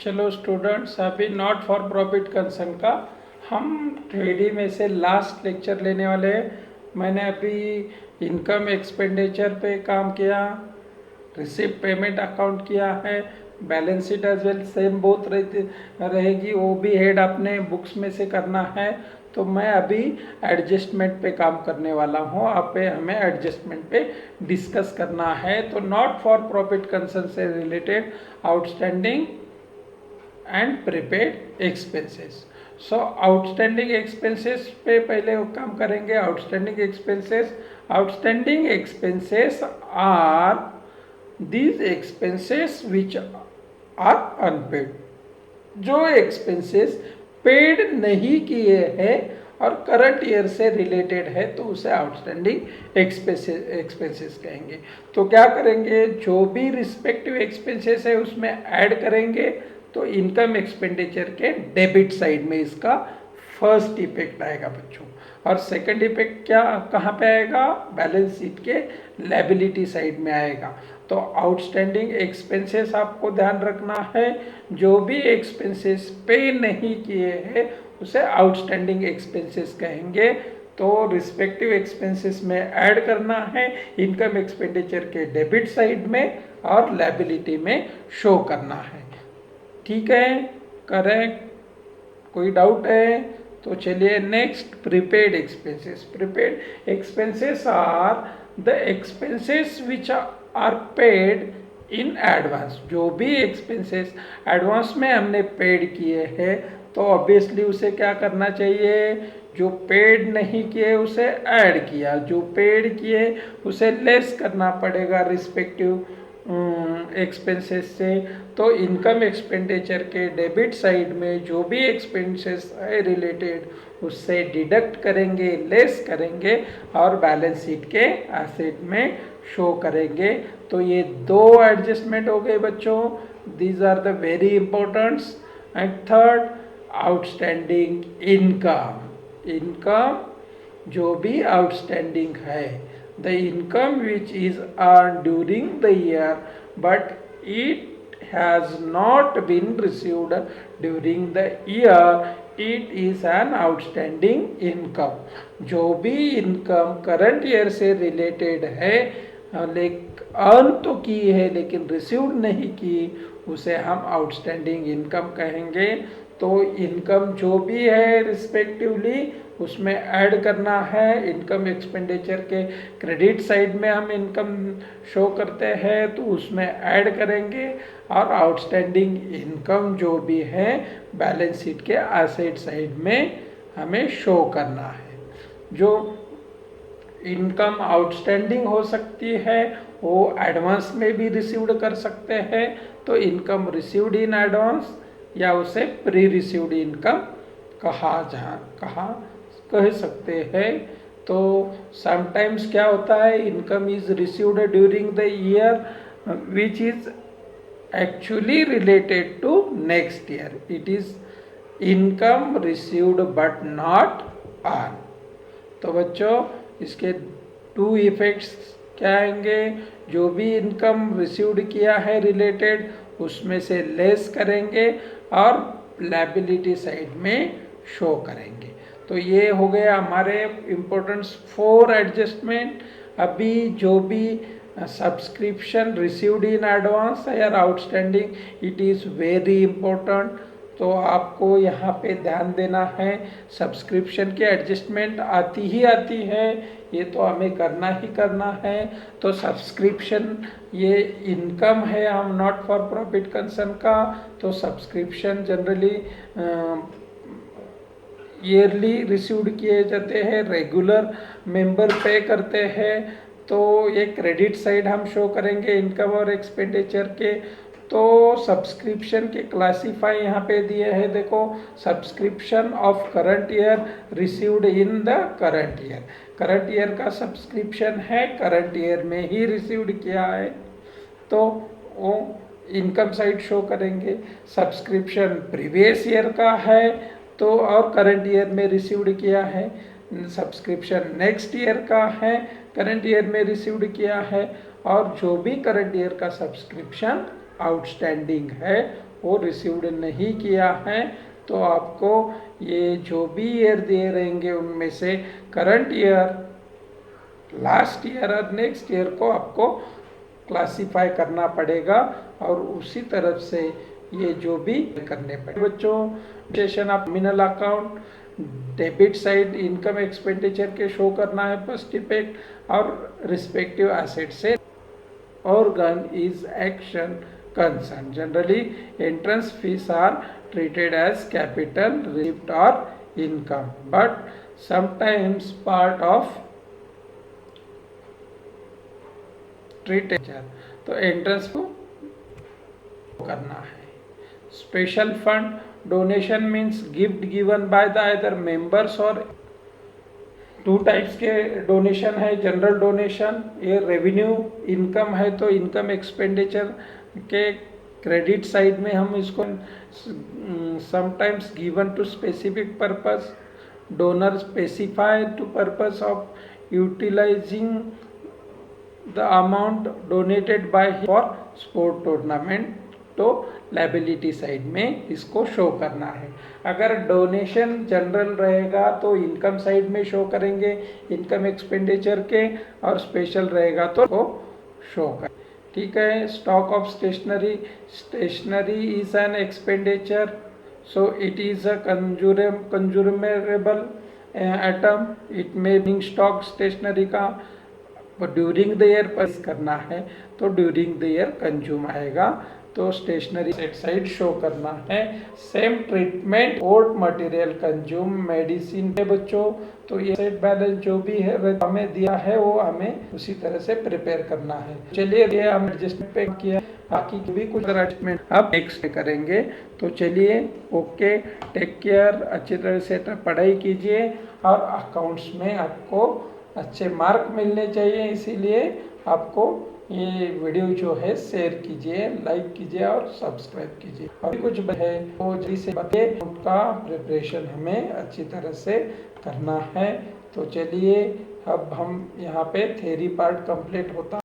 चलो स्टूडेंट्स, अभी not for profit concern का हम 3D में से लास्ट लेक्चर लेने वाले हैं। मैंने अभी इनकम एक्सपेंडिचर पे काम किया, रिसिप्ट पेमेंट अकाउंट किया है, balance sheet as well same both रहेगी, वो भी हेड अपने बुक्स में से करना है। तो मैं अभी एडजस्टमेंट पे काम करने वाला हूँ। आप पे हमें एडजस्टमेंट पे डिस्कस करना है। तो नॉट फॉर प्रॉफिट कंसर्न से related outstanding and prepaid expenses. So outstanding expenses पे पहले वो काम करेंगे। Outstanding expenses are these expenses which are unpaid. जो एक्सपेंसेस पेड नहीं किए हैं और करंट ईयर से रिलेटेड है तो उसे आउटस्टैंडिंग एक्सपेंसेस कहेंगे। तो क्या करेंगे, जो भी रिस्पेक्टिव एक्सपेंसेस है उसमें ऐड करेंगे। तो इनकम एक्सपेंडिचर के डेबिट साइड में इसका फर्स्ट इफेक्ट आएगा बच्चों, और सेकंड इफेक्ट क्या कहाँ पे आएगा, बैलेंस शीट के लायबिलिटी साइड में आएगा। तो आउटस्टैंडिंग एक्सपेंसेस आपको ध्यान रखना है, जो भी एक्सपेंसेस पे नहीं किए हैं उसे आउटस्टैंडिंग एक्सपेंसेस कहेंगे। तो रिस्पेक्टिव एक्सपेंसेस में ऐड करना है इनकम एक्सपेंडिचर के डेबिट साइड में और लायबिलिटी में शो करना है। ठीक है, करेक्ट? कोई डाउट है तो चलिए next, prepaid expenses. Prepaid expenses are the expenses which are paid in advance. जो भी एक्सपेंसेस एडवांस में हमने पेड किए हैं तो ऑब्वियसली उसे क्या करना चाहिए, जो पेड नहीं किए उसे ऐड किया, जो पेड किए उसे लेस करना पड़ेगा रिस्पेक्टिव एक्सपेंसेस से। तो इनकम एक्सपेंडिचर के डेबिट साइड में जो भी एक्सपेंसेस है रिलेटेड उससे डिडक्ट करेंगे, लेस करेंगे और बैलेंस शीट के एसेट में शो करेंगे। तो ये दो एडजस्टमेंट हो गए बच्चों, these are the very important. And third, outstanding income. Income जो भी आउटस्टैंडिंग है, the income which is earn during the year but it has not been received during the year, it is an outstanding income। जो भी income current year से related है, earn तो की है लेकिन रिसीव्ड नहीं की, उसे हम आउटस्टैंडिंग इनकम कहेंगे। तो इनकम जो भी है रिस्पेक्टिवली उसमें ऐड करना है। इनकम एक्सपेंडिचर के क्रेडिट साइड में हम इनकम शो करते हैं तो उसमें ऐड करेंगे, और आउटस्टैंडिंग इनकम जो भी है बैलेंस शीट के एसेट साइड में हमें शो करना है। जो इनकम आउटस्टैंडिंग हो सकती है वो एडवांस में भी रिसीव्ड कर सकते हैं, तो इनकम रिसीव्ड इन एडवांस या उसे प्री रिसीव्ड इनकम कह सकते हैं। तो समटाइम्स क्या होता है, income is received during the year which is actually related to next year, it is income received but not earn. तो बच्चों इसके टू इफेक्ट्स क्या आएंगे, जो भी इनकम रिसीव्ड किया है रिलेटेड उसमें से लेस करेंगे और लायबिलिटी साइड में शो करेंगे। तो ये हो गया हमारे इम्पोर्टेंट्स 4 एडजस्टमेंट। अभी जो भी सब्सक्रिप्शन रिसीव्ड इन एडवांस या outstanding, it is very important. तो आपको यहाँ पे ध्यान देना है, सब्सक्रिप्शन की एडजस्टमेंट आती है, ये तो हमें करना ही करना है। तो सब्सक्रिप्शन ये इनकम है हम नॉट फॉर प्रॉफिट कंसर्न का, तो सब्सक्रिप्शन जनरली ईयरली रिसीव्ड किए जाते हैं, रेगुलर मेंबर पे करते हैं। तो ये क्रेडिट साइड हम शो करेंगे इनकम और एक्सपेंडिचर के। तो सब्सक्रिप्शन के क्लासीफाई यहाँ पे दिए हैं, देखो, subscription of current year received in the current year. Current year का सब्सक्रिप्शन है, करंट ईयर में ही रिसीव्ड किया है तो वो इनकम साइड शो करेंगे। सब्सक्रिप्शन प्रीवियस ईयर का है तो और करंट ईयर में रिसीव्ड किया है। सब्सक्रिप्शन नेक्स्ट ईयर का है, करंट ईयर में रिसीव्ड किया है, और जो भी करंट ईयर का सब्सक्रिप्शन आउटस्टैंडिंग है वो रिसीव्ड नहीं किया है, तो आपको ये जो भी ईयर दे रहेंगे उनमें से करंट ईयर, लास्ट ईयर और नेक्स्ट ईयर को आपको क्लासिफाई करना पड़ेगा और उसी तरफ से ये जो भी करने पड़े। बच्चों session of nominal account, debit side income expenditure के शो करना है फर्स्ट इफेक्ट और रिस्पेक्टिव एसेट से organ is action concern. Generally, entrance fees are treated as capital receipt or income, but sometimes part of treated. तो entrance को करना है। Special fund donation means gift given by the other members और two types के donation है। General donation, ये revenue income है तो इनकम एक्सपेंडिचर के क्रेडिट साइड में हम इसको sometimes given to specific purpose, donor specify to purpose of utilising the amount donated by for sport tournament, तो लायबिलिटी साइड में इसको शो करना है। अगर डोनेशन जनरल रहेगा तो इनकम साइड में शो करेंगे इनकम एक्सपेंडिचर के, और स्पेशल रहेगा तो शो कर। ठीक है। Stock of stationery, stationery is an expenditure, so it is a consumable item, it में बिंग स्टॉक स्टेशनरी का ड्यूरिंग द ईयर पर करना है तो ड्यूरिंग द ईयर कंज्यूम आएगा, तो स्टेशनरी सेट साइड शो करना है। Same treatment old material consume, medicine के बच्चों, तो ये सेट बैलेंस जो भी है हमें दिया है वो हमें उसी तरह से प्रिपेयर करना है। चलिए ये हम एडजस्टमेंट पे किया, बाकी भी कुछ एडजस्टमेंट अब नेक्स्ट करेंगे। तो चलिए ओके, टेक केयर, अच्छी तरह से पढ़ाई कीजिए और अकाउंट्स में आपको अच्छे मार्क मिलने चाहिए, इसीलिए आपको ये वीडियो जो है शेयर कीजिए, लाइक कीजिए और सब्सक्राइब कीजिए। अभी कुछ है तो जल्दी से बताइए, उनका प्रिपरेशन हमें अच्छी तरह से करना है। तो चलिए अब हम यहाँ पे थ्योरी पार्ट कंप्लीट होता